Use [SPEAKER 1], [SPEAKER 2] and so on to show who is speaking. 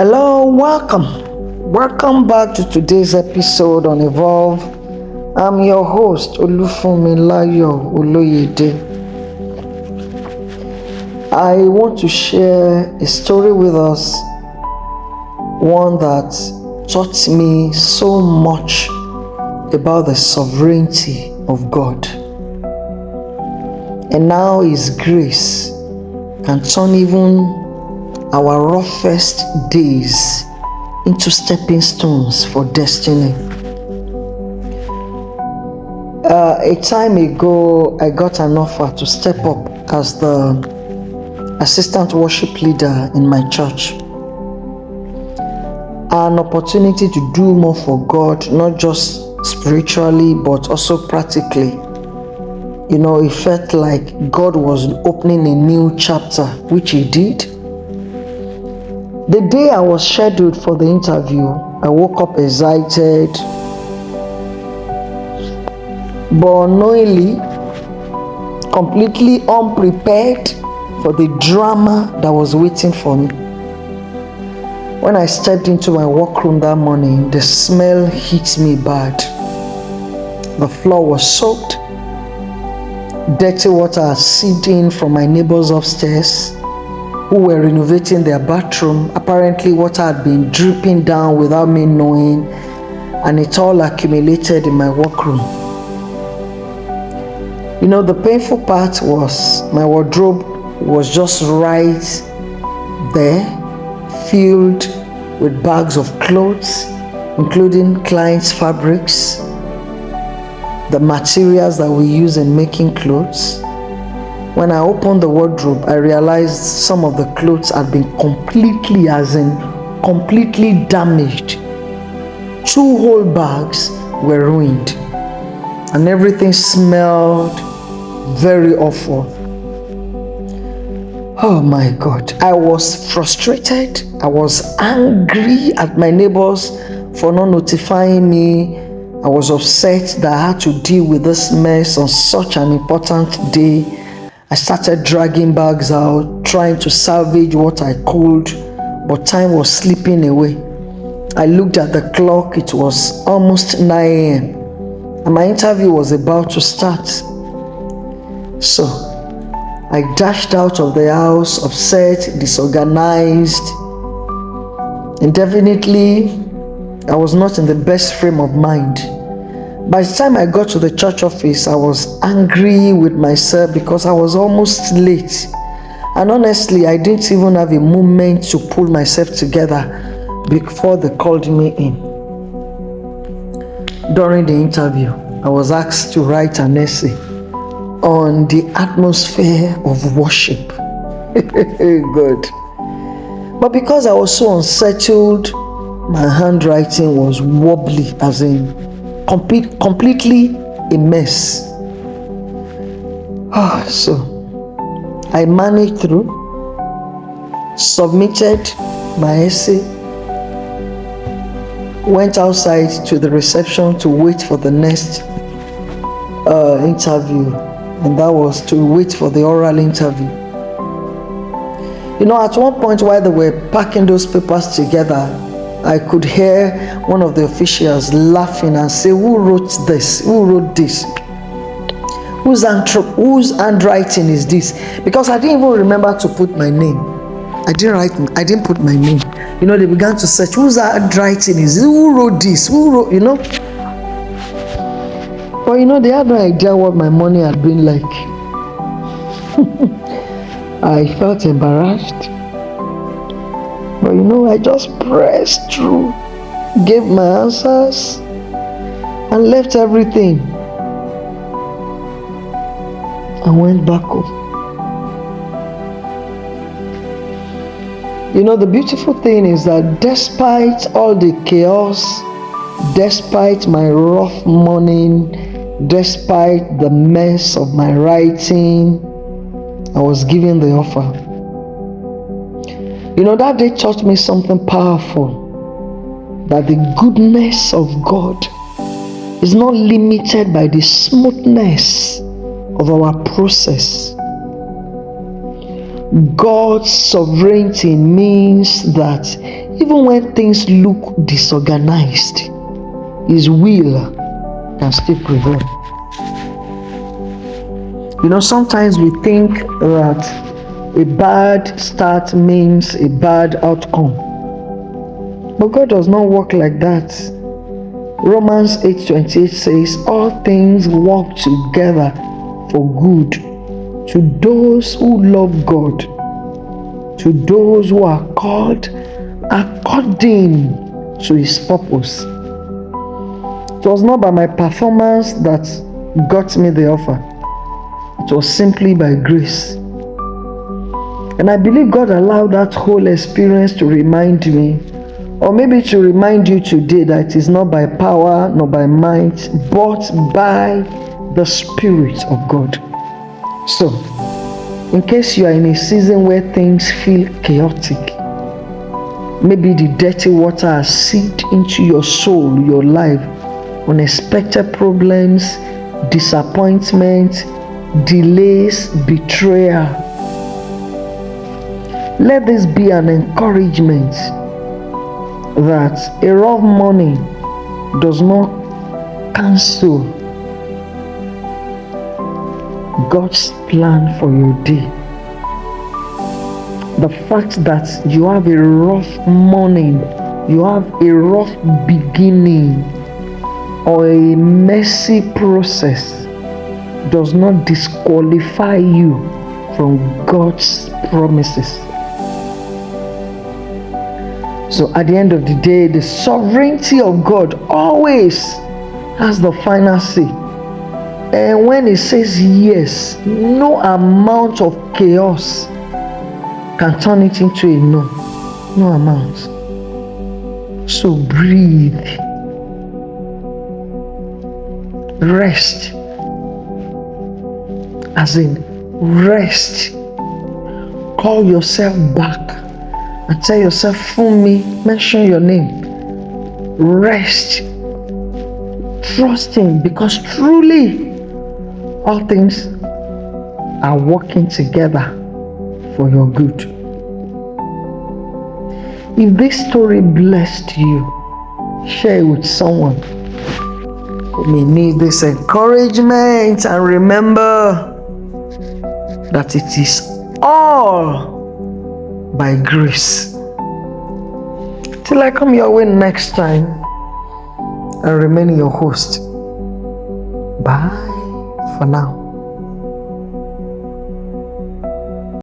[SPEAKER 1] Hello, welcome. Welcome back to today's episode on Evolve. I'm your host, Olufunmilayo Oloyede. I want to share a story with us, one that taught me so much about the sovereignty of God. And now His grace can turn even our roughest days into stepping stones for destiny. A time ago, I got an offer to step up as the assistant worship leader in my church. An opportunity to do more for God, not just spiritually, but also practically. It felt like God was opening a new chapter, which He did. The day I was scheduled for the interview, I woke up excited, but unknowingly, completely unprepared for the drama that was waiting for me. When I stepped into my workroom that morning, the smell hit me bad. The floor was soaked. Dirty water had seeped in from my neighbors upstairs, who were renovating their bathroom. Apparently, water had been dripping down without me knowing, and it all accumulated in my workroom. The painful part was my wardrobe was just right there, filled with bags of clothes, including clients' fabrics, the materials that we use in making clothes. When I opened the wardrobe, I realized some of the clothes had been completely damaged. 2 whole bags were ruined, and everything smelled very awful. Oh my God, I was frustrated. I was angry at my neighbors for not notifying me. I was upset that I had to deal with this mess on such an important day. I started dragging bags out, trying to salvage what I could, but time was slipping away. I looked at the clock. It was almost 9 a.m. and my interview was about to start. So I dashed out of the house, upset, disorganized, and definitely I was not in the best frame of mind. By the time I got to the church office, I was angry with myself because I was almost late. And honestly, I didn't even have a moment to pull myself together before they called me in. During the interview, I was asked to write an essay on the atmosphere of worship. Good. But because I was so unsettled, my handwriting was wobbly, as in completely a mess. So I managed through, submitted my essay, went outside to the reception to wait for the next interview, and that was to wait for the oral interview. At one point while they were packing those papers together, I could hear one of the officials laughing and say, "Who wrote this? Who wrote this? Whose handwriting is this?" Because I didn't even remember to put my name. I didn't put my name. They began to search, whose handwriting is this? Who wrote this? Who wrote, But they had no idea what my morning had been like. I felt embarrassed. But I just pressed through, gave my answers, and left everything, and went back home. The beautiful thing is that despite all the chaos, despite my rough morning, despite the mess of my writing, I was given the offer. That day taught me something powerful, that the goodness of God is not limited by the smoothness of our process. God's sovereignty means that even when things look disorganized, His will can still prevail. Sometimes we think that a bad start means a bad outcome. But God does not work like that. Romans 8:28 says, all things work together for good to those who love God, to those who are called according to His purpose. It was not by my performance that got me the offer. It was simply by grace. And I believe God allowed that whole experience to remind me, or maybe to remind you today, that it is not by power nor by might, but by the Spirit of God. So, in case you are in a season where things feel chaotic, maybe the dirty water has seeped into your soul, your life, unexpected problems, disappointment, delays, betrayal. Let this be an encouragement that a rough morning does not cancel God's plan for your day. The fact that you have a rough morning, you have a rough beginning, or a messy process does not disqualify you from God's promises. So at the end of the day, the sovereignty of God always has the final say. And when He says yes, no amount of chaos can turn it into a no. No amount. So breathe. Rest. As in, rest. Call yourself back and tell yourself, Funmi, mention your name. Rest. Trust Him, because truly all things are working together for your good. If this story blessed you, share it with someone who may need this encouragement, and remember that it is all by grace. Till I come your way next time, and remain your host. Bye for now.